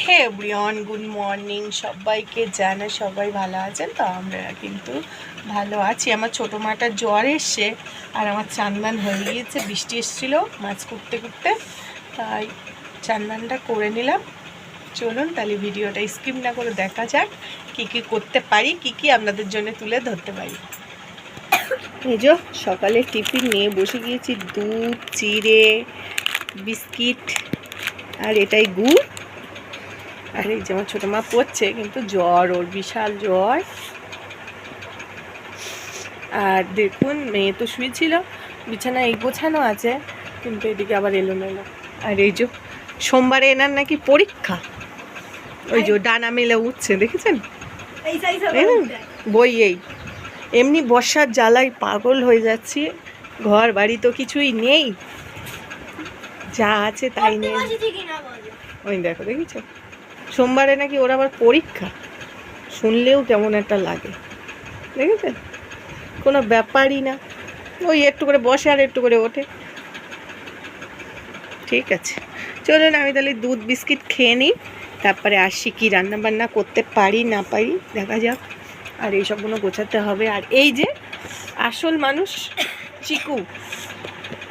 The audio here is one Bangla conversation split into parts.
হে এভরিওয়ান, গুড মর্নিং সবাইকে। জানা সবাই ভালো আছেন তো? আমরা কিন্তু ভালো আছি। আমার ছোটো মাটার জ্বর এসছে আর আমার চান্দান হয়ে গিয়েছে। বৃষ্টি এসেছিলো মাছ করতে করতে, তাই চান্দানটা করে নিলাম। চলুন তাহলে ভিডিওটা স্কিপ না করে দেখা যাক কী কী করতে পারি, কী কী আপনাদের জন্য তুলে ধরতে পারি। এই যে সকালে টিফিন নিয়ে বসে গিয়েছি, দুধ, চিড়ে, বিস্কিট আর এটাই গুড়। আর এই যে আমার ছোটো মা পড়ছে, কিন্তু জ্বর, ওর বিশাল জ্বর। আর দেখুন, মেয়ে তো শুয়েছিল, বিছানা এই গোছানো আছে, কিন্তু এদিকে আবার এলোমেলো। আর এই যে সোমবারে এনার নাকি পরীক্ষা, ওই যে ডানা মেলে উঠছে, দেখেছেন? বই এই এমনি বর্ষার জ্বালায় পাগল হয়ে যাচ্ছি। ঘর বাড়ি তো কিছুই নেই, যা আছে তাই নেই। ওই দেখো, দেখেছো? সোমবারে নাকি ওর আবার পরীক্ষা, শুনলেও কেমন একটা লাগে, দেখেছেন? কোনো ব্যাপারই না, ওই একটু করে বসে আর একটু করে ওঠে। ঠিক আছে, চলুন আমি তাহলে দুধ বিস্কিট খেয়ে নিই, তারপরে আসি কি রান্না বান্না করতে পারি না পারি দেখা যাক। আর এইসবগুলো গোছাতে হবে। আর এই যে আসল মানুষ চিকু,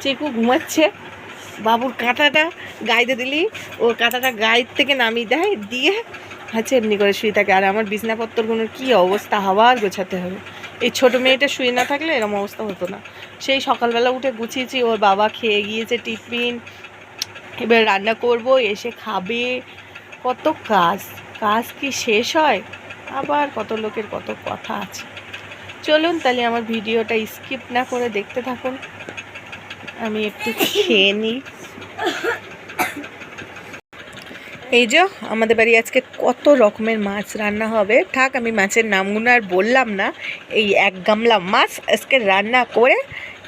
চিকু ঘুমাচ্ছে। বাবুর কাঁটাটা গাইতে দিলি ও কাঁটাটা গায়ের থেকে নামিয়ে দেয়, দিয়ে হচ্ছে এমনি করে শুয়ে থাকে। আর আমার বিছনাপত্রগুলোর কী অবস্থা, আবার গোছাতে হবে। এই ছোটো মেয়েটা শুয়ে না থাকলে এরকম অবস্থা হতো না। সেই সকালবেলা উঠে গুছিয়েছি, ওর বাবা খেয়ে গিয়েছে টিফিন, এবার রান্না করব, এসে খাবে। কত কাজ, কাজ কি শেষ হয়? আবার কত লোকের কত কথা আছে। চলুন তাহলে আমার ভিডিওটা স্কিপ না করে দেখতে থাকুন, আমি একটু খেয়ে নিই। এই যে আমাদের বাড়ি আজকে কত রকমের মাছ রান্না হবে। থাক, আমি মাছের নামগুলো আর বললাম না। এই এক গামলা মাছ আজকে রান্না করে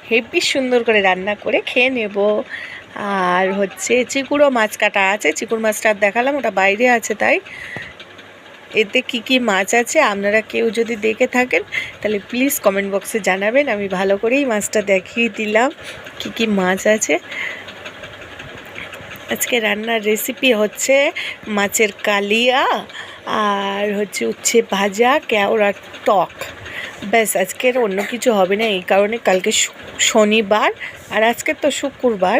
হেবি সুন্দর করে রান্না করে খেয়ে নেব। আর হচ্ছে চিকুরও মাছ কাটা আছে, চিকুর মাছটা দেখালাম, ওটা বাইরে আছে। তাই এতে কি কি মাছ আছে আপনারা কেউ যদি দেখে থাকেন তাহলে প্লিজ কমেন্ট বক্সে জানাবেন। আমি ভালো করেই মাছটা দেখিয়ে দিলাম কি কি মাছ আছে। আজকে রান্নার রেসিপি হচ্ছে মাছের কালিয়া, আর হচ্ছে উচ্ছে ভাজা, কেওড়ার টক। ব্যাস, আজকের অন্য কিছু হবে না, এই কারণে কালকে শনিবার আর আজকে তো শুক্রবার।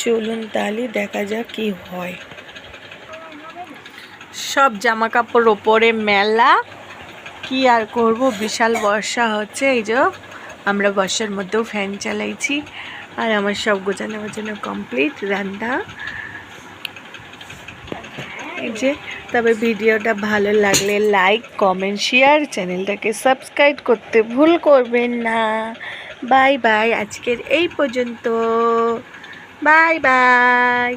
চলুন তাহলে দেখা যাক কি হয়। সব জামা কাপড় ওপরে মেলা, কি আর করব, বিশাল বর্ষা হচ্ছে। এই যে আমরা বর্ষার মধ্যেও ফ্যান চালাইছি। আর আমার সব গোছানো গোছানো কমপ্লিট, রান্না। এই যে, তবে ভিডিওটা ভালো লাগলে লাইক, কমেন্ট, শেয়ার, চ্যানেলটাকে সাবস্ক্রাইব করতে ভুল করবেন না। বাই বাই, আজকের এই পর্যন্ত। Bye bye.